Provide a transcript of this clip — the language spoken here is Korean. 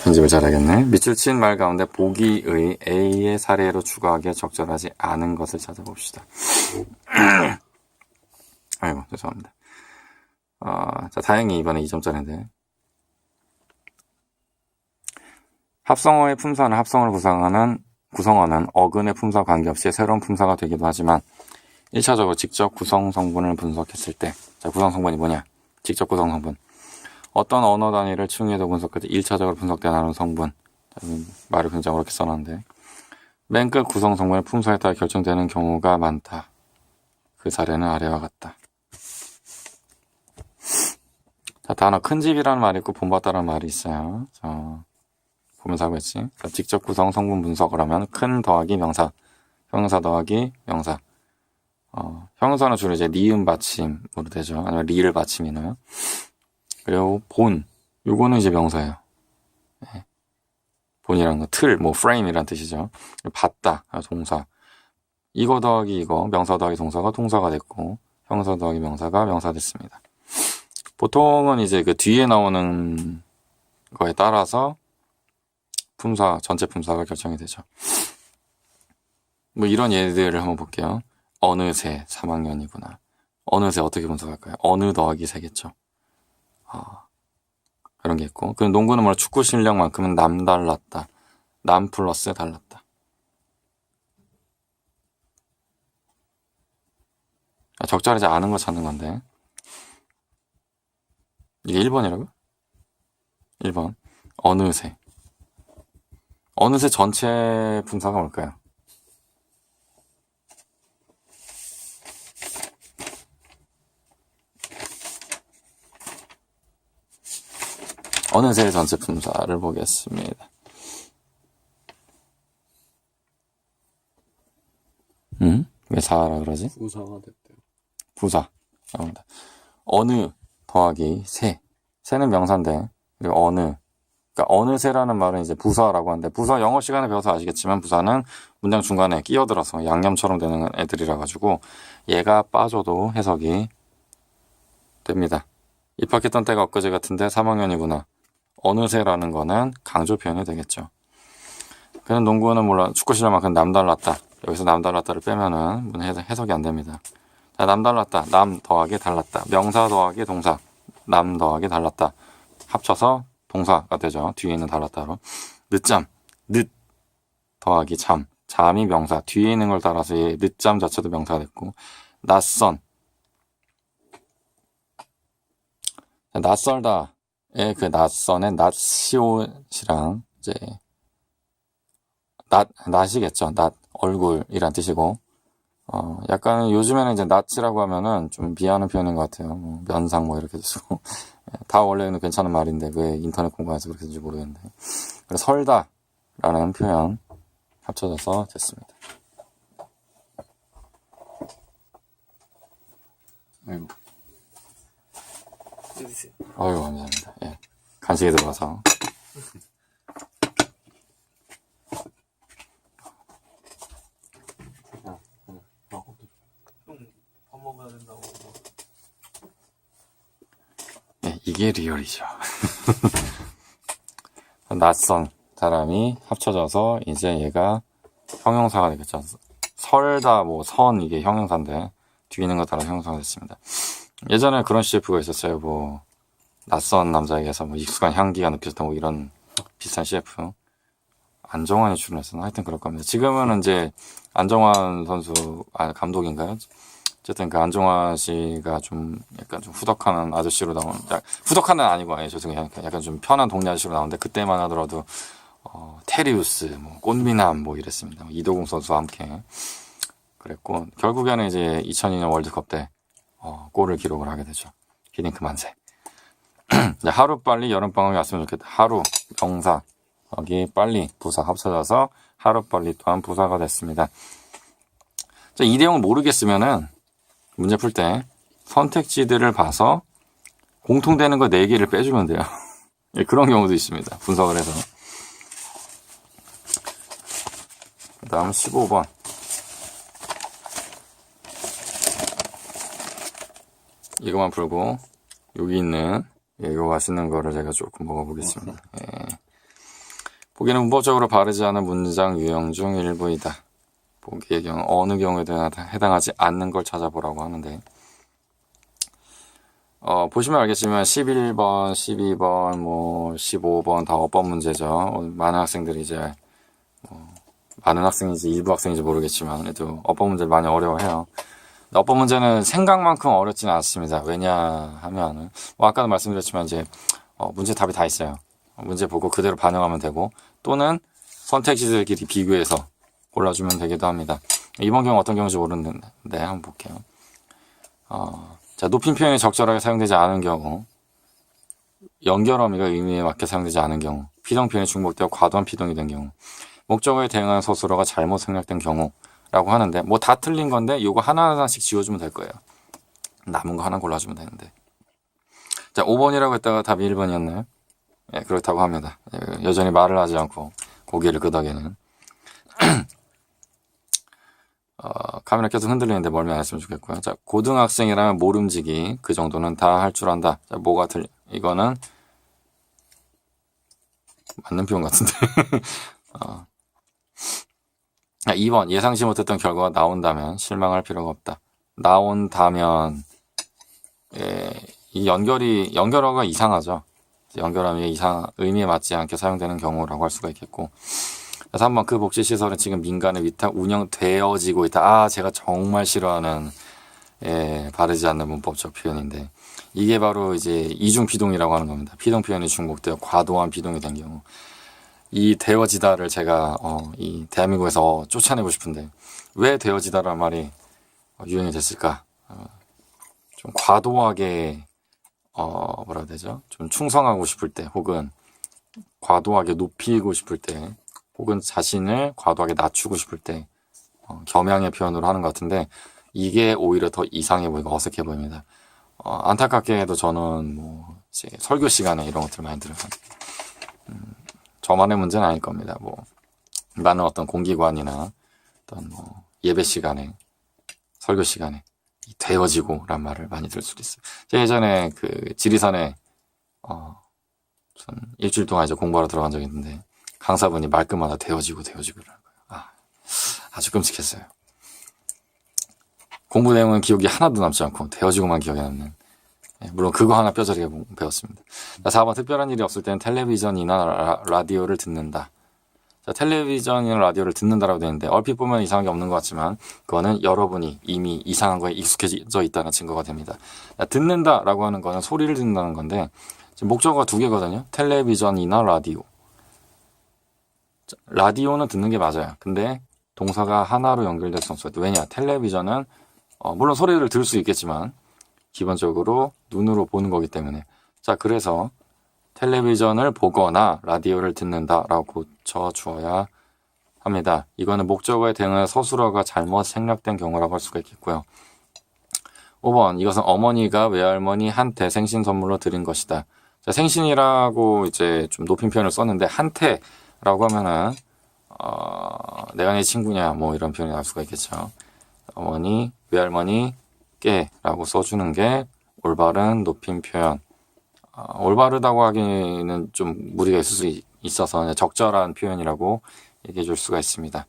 편집을 잘하겠네. 밑줄 친 말 가운데 보기의 A의 사례로 추가하기에 적절하지 않은 것을 찾아봅시다. 아이고, 죄송합니다. 자, 다행히 이번에 2점짜리인데. 합성어의 품사는 합성어를 구성하는 어근의 품사와 관계없이 새로운 품사가 되기도 하지만 1차적으로 직접 구성 성분을 분석했을 때, 자, 구성 성분이 뭐냐? 직접 구성 성분. 어떤 언어 단위를 층위에서 분석할 때 1차적으로 분석된 나눈 성분. 말을 굉장히 어렵게 써놨는데. 맨 끝 구성 성분의 품사에 따라 결정되는 경우가 많다. 그 사례는 아래와 같다. 자, 단어 큰 집이라는 말이 있고 본받다라는 말이 있어요. 자, 보면서 하겠지. 자, 직접 구성 성분 분석을 하면 큰 더하기 명사, 형용사 더하기 명사. 형용사는 주로 이제 니은 받침으로 되죠. 아니면 리을 받침이나요. 그리고 본, 요거는 이제 명사예요. 네. 본이라는 거, 틀, 뭐 프레임이란 뜻이죠. 받다, 동사. 이거 더하기 이거, 명사 더하기 동사가 동사가 됐고, 형용사 더하기 명사가 명사 됐습니다. 보통은 이제 그 뒤에 나오는 거에 따라서 품사, 전체 품사가 결정이 되죠. 뭐 이런 예들을 한번 볼게요. 어느새 3학년이구나. 어느새 어떻게 분석할까요? 어느 더하기 새겠죠. 그런 게 있고. 그럼 농구는 뭐라 축구 실력만큼은 남달랐다. 남 플러스 달랐다. 적절하지 않은 거 찾는 건데. 이게 1번이라고요? 1번. 어느새. 어느새 전체 분사가 뭘까요? 어느새 전체 품사를 보겠습니다. 왜 4라 그러지? 부사가 됐대요. 부사. 어느 더하기 새. 새는 명사인데, 그리고 어느. 그러니까 어느새라는 말은 이제 부사라고 하는데, 부사 영어 시간에 배워서 아시겠지만, 부사는 문장 중간에 끼어들어서 양념처럼 되는 애들이라 가지고, 얘가 빠져도 해석이 됩니다. 입학했던 때가 엊그제 같은데 3학년이구나. 어느새라는 거는 강조 표현이 되겠죠. 그는 농구는 물론 축구 실력만큼 남달랐다. 여기서 남달랐다를 빼면은 해석이 안 됩니다. 자, 남달랐다. 남 더하기 달랐다. 명사 더하기 동사. 남 더하기 달랐다. 합쳐서 동사가 되죠. 뒤에 있는 달랐다로. 늦잠. 늦 더하기 잠. 잠이 명사. 뒤에 있는 걸 따라서 이 늦잠 자체도 명사가 됐고. 낯선. 낯설다. 그 낯선의 낯시옷이랑 이제 낯이겠죠. 낯 얼굴이란 뜻이고 약간 요즘에는 이제 낯이라고 하면은 좀 비하하는 표현인 것 같아요. 뭐 면상 뭐 이렇게 쓰고 다 원래는 괜찮은 말인데 왜 인터넷 공부해서 그렇게 되는지 모르겠는데. 그래서 설다라는 표현 합쳐져서 됐습니다. 아이고. 아유, 감사합니다. 예. 간식에 들어가서. 밥 먹어야 된다고. 예, 이게 리얼이죠. 낯선 사람이 합쳐져서 이제 얘가 형용사가 되겠죠. 설다, 뭐, 선, 이게 형용사인데, 뒤에 있는 거 따라 형용사가 됐습니다. 예전에 그런 CF가 있었어요. 뭐 낯선 남자에게서 뭐 익숙한 향기가 느껴졌다 뭐 이런 비슷한 CF. 안정환이 출연했었나? 하여튼 그럴 겁니다. 지금은 이제 안정환 선수 감독인가요? 어쨌든 그 안정환 씨가 좀 약간 좀 후덕하는 아저씨로 나온, 후덕하는 아니고 죄송해요. 약간 좀 편한 동네 아저씨로 나오는데 그때만 하더라도 테리우스, 뭐 꽃미남 뭐 이랬습니다. 이도공 선수와 함께 그랬고 결국에는 이제 2002년 월드컵 때 골을 기록을 하게 되죠. 히딩크 만세. 하루빨리 여름방학이 왔으면 좋겠다. 하루 명사 여기 빨리 부사 합쳐져서 하루빨리 또한 부사가 됐습니다. 자, 이 내용을 모르겠으면은 문제 풀 때 선택지들을 봐서 공통되는 거 4개를 빼주면 돼요. 예, 그런 경우도 있습니다. 분석을 해서. 그 다음 15번. 이거만 풀고 여기 있는 이거 맛있는 거를 제가 조금 먹어보겠습니다. 예. 보기는 문법적으로 바르지 않은 문장 유형 중 일부이다. 보기의 경우 어느 경우에도 해당하지 않는 걸 찾아보라고 하는데 보시면 알겠지만 11번, 12번, 뭐 15번 다 어법 문제죠. 많은 학생들이 이제 많은 학생인지 일부 학생인지 모르겠지만 그래도 어법 문제를 많이 어려워해요. 어법 문제는 생각만큼 어렵지는 않습니다. 왜냐하면 아까도 말씀드렸지만 이제 문제 답이 다 있어요. 문제 보고 그대로 반영하면 되고 또는 선택지들끼리 비교해서 골라주면 되기도 합니다. 이번 경우 어떤 경우인지 모르는데 한번 볼게요. 자, 높임 표현이 적절하게 사용되지 않은 경우, 연결 어미가 의미에 맞게 사용되지 않은 경우, 피동 표현이 중복되어 과도한 피동이 된 경우, 목적어에 대응하는 서술어가 잘못 생략된 경우라고 하는데 뭐 다 틀린 건데 요거 하나하나씩 지워주면 될 거예요. 남은 거 하나 골라주면 되는데. 자, 5번이라고 했다가 답이 1번이었나요? 예, 그렇다고 합니다. 여전히 말을 하지 않고 고개를 끄덕이는. 카메라 계속 흔들리는데 멀미 안 했으면 좋겠고요. 자, 고등학생이라면 모름지기 그 정도는 다 할 줄 안다. 자, 뭐가 틀려? 이거는 맞는 표현 같은데. 2번 예상치 못했던 결과가 나온다면 실망할 필요가 없다. 나온다면 이 연결어가 이상하죠. 연결어미 의미에 맞지 않게 사용되는 경우라고 할 수가 있겠고. 3번 그 복지시설은 지금 민간에 위탁 운영되어지고 있다. 제가 정말 싫어하는 바르지 않는 문법적 표현인데 이게 바로 이제 이중 피동이라고 하는 겁니다. 피동 표현이 중복되어 과도한 피동이 된 경우 이 되어지다를 제가 이 대한민국에서 쫓아내고 싶은데 왜 되어지다라는 말이 유행이 됐을까? 좀 과도하게 뭐라 해야 되죠? 좀 충성하고 싶을 때 혹은 과도하게 높이고 싶을 때 혹은 자신을 과도하게 낮추고 싶을 때 겸양의 표현으로 하는 것 같은데 이게 오히려 더 이상해 보이고 어색해 보입니다. 안타깝게도 저는 뭐 이제 설교 시간에 이런 것들을 많이 들어요. 저만의 문제는 아닐 겁니다. 뭐 많은 어떤 공기관이나 어떤 뭐 예배 시간에 설교 시간에 이 되어지고란 말을 많이 들을 수도 있어요. 제가 예전에 그 지리산에 전 일주일 동안 이제 공부하러 들어간 적이 있는데 강사분이 말끝마다 되어지고라는 거예요. 아주 끔찍했어요. 공부 내용은 기억이 하나도 남지 않고 되어지고만 기억에 남는. 물론 그거 하나 뼈저리게 배웠습니다. 자, 4번 특별한 일이 없을 때는 텔레비전이나 라디오를 듣는다. 자, 텔레비전이나 라디오를 듣는다라고 되어 있는데 얼핏 보면 이상한 게 없는 것 같지만 그거는 여러분이 이미 이상한 거에 익숙해져 있다는 증거가 됩니다. 자, 듣는다라고 하는 거는 소리를 듣는다는 건데 지금 목적어가 두 개거든요. 텔레비전이나 라디오. 자, 라디오는 듣는 게 맞아요. 근데 동사가 하나로 연결될 수 없어요. 왜냐? 텔레비전은 물론 소리를 들을 수 있겠지만 기본적으로 눈으로 보는 거기 때문에 자 그래서 텔레비전을 보거나 라디오를 듣는다라고 고쳐주어야 합니다. 이거는 목적어에 대응한 서술어가 잘못 생략된 경우라고 할 수가 있겠고요. 5번 이것은 어머니가 외할머니한테 생신 선물로 드린 것이다. 자, 생신이라고 이제 좀 높임 표현을 썼는데 한테라고 하면은 내가 네 친구냐 뭐 이런 표현이 나올 수가 있겠죠. 어머니 외할머니께 라고 써주는 게 올바른 높임 표현. 올바르다고 하기는 좀 무리가 있을 수 있어서 적절한 표현이라고 얘기해 줄 수가 있습니다.